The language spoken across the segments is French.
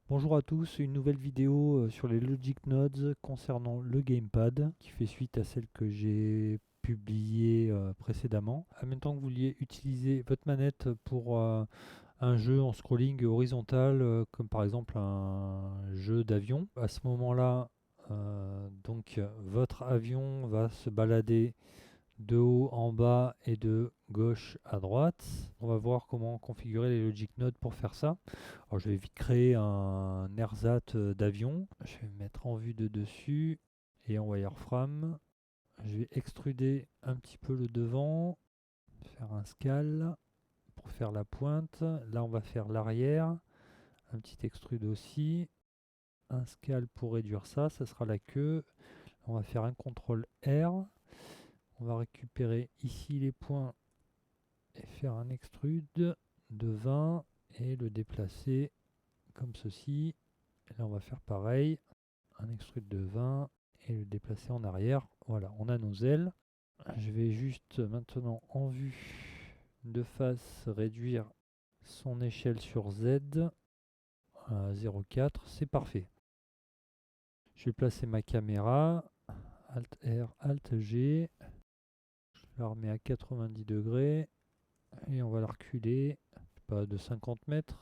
Bonjour à tous, une nouvelle vidéo sur les Logic Nodes concernant le gamepad qui fait suite à celle que j'ai publiée précédemment. Admettons que vous vouliez utiliser votre manette pour un jeu en scrolling horizontal comme par exemple un jeu d'avion. À ce moment-là, votre avion va se balader de haut en bas et de gauche à droite. On va voir comment configurer les Logic Nodes pour faire ça. Alors je vais vite créer un ersatz d'avion. Je vais me mettre en vue de dessus et en wireframe. Je vais extruder un petit peu le devant, faire un scale pour faire la pointe. Là on va faire l'arrière, un petit extrude aussi, un scale pour réduire ça, ça sera la queue. On va faire un CTRL R. On va récupérer ici les points et faire un extrude de 20 et le déplacer comme ceci. Et là on va faire pareil, un extrude de 20 et le déplacer en arrière. Voilà, on a nos ailes. Je vais juste maintenant en vue de face réduire son échelle sur Z à 0,4, c'est parfait. Je vais placer ma caméra, Alt R, Alt G, je la remets à 90 degrés et on va la reculer, pas de 50 mètres.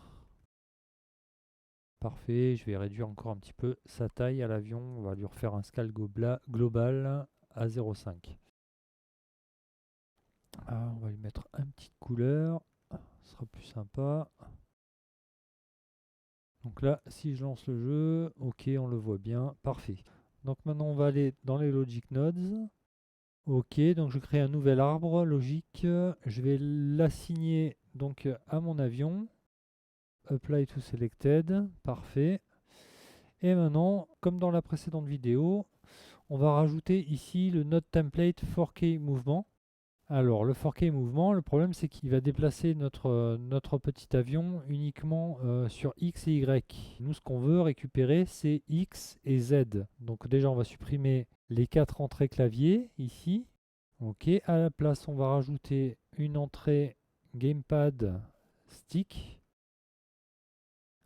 Parfait, je vais réduire encore un petit peu sa taille à l'avion, on va lui refaire un scale global à 0,5. On va lui mettre une petite couleur, ce sera plus sympa. Donc là, si je lance le jeu, ok, on le voit bien, parfait. Donc maintenant, on va aller dans les Logic Nodes. Ok, donc je crée un nouvel arbre logique. Je vais l'assigner donc à mon avion. Apply to selected, parfait. Et maintenant, comme dans la précédente vidéo, on va rajouter ici le node template 4K mouvement. Alors, le 4K mouvement, le problème c'est qu'il va déplacer notre petit avion uniquement sur X et Y. Nous, ce qu'on veut récupérer, c'est X et Z. Donc déjà, on va supprimer les 4 entrées clavier ici. Ok, à la place, on va rajouter une entrée gamepad stick.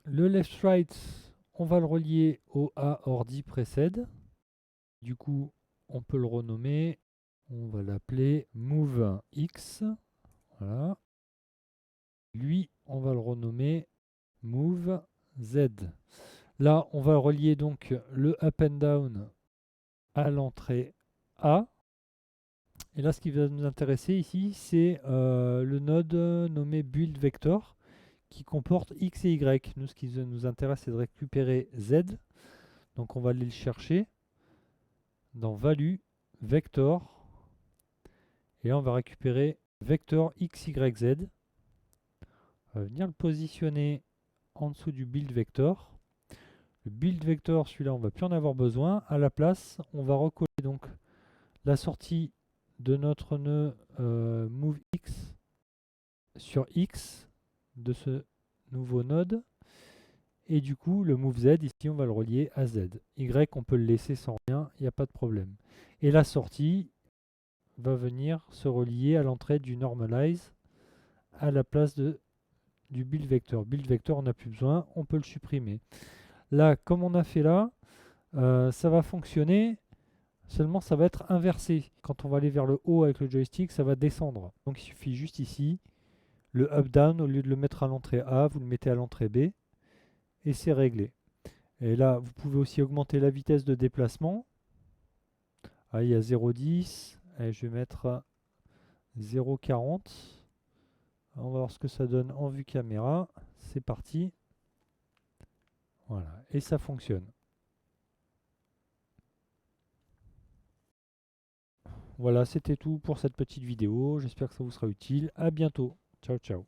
Le left-right, on va le relier au A ordi précède. Du coup, on peut le renommer. On va l'appeler Move X. Voilà. Lui, on va le renommer Move Z. Là, on va relier donc le up and down à l'entrée A. Et là, ce qui va nous intéresser ici, c'est le node nommé Build Vector qui comporte X et Y. Nous, ce qui nous intéresse, c'est de récupérer Z. Donc, on va aller le chercher dans Value, Vector. Et là, on va récupérer Vector X, Y, Z. On va venir le positionner en dessous du Build Vector. Le Build Vector, celui-là, on ne va plus en avoir besoin. À la place, on va recoller donc la sortie de notre nœud MoveX sur X de ce nouveau node. Et du coup, le MoveZ, ici, on va le relier à Z. Y, on peut le laisser sans rien, il n'y a pas de problème. Et la sortie va venir se relier à l'entrée du Normalize à la place du Build Vector. Build Vector, on n'a plus besoin, on peut le supprimer. Là, comme on a fait là, ça va fonctionner, seulement ça va être inversé. Quand on va aller vers le haut avec le joystick, ça va descendre. Donc il suffit juste ici, le up-down, au lieu de le mettre à l'entrée A, vous le mettez à l'entrée B, et c'est réglé. Et là, vous pouvez aussi augmenter la vitesse de déplacement. Ah, il y a 0,10, allez, je vais mettre 0,40. On va voir ce que ça donne en vue caméra. C'est parti. Voilà, et ça fonctionne. Voilà, c'était tout pour cette petite vidéo. J'espère que ça vous sera utile. À bientôt. Ciao, ciao.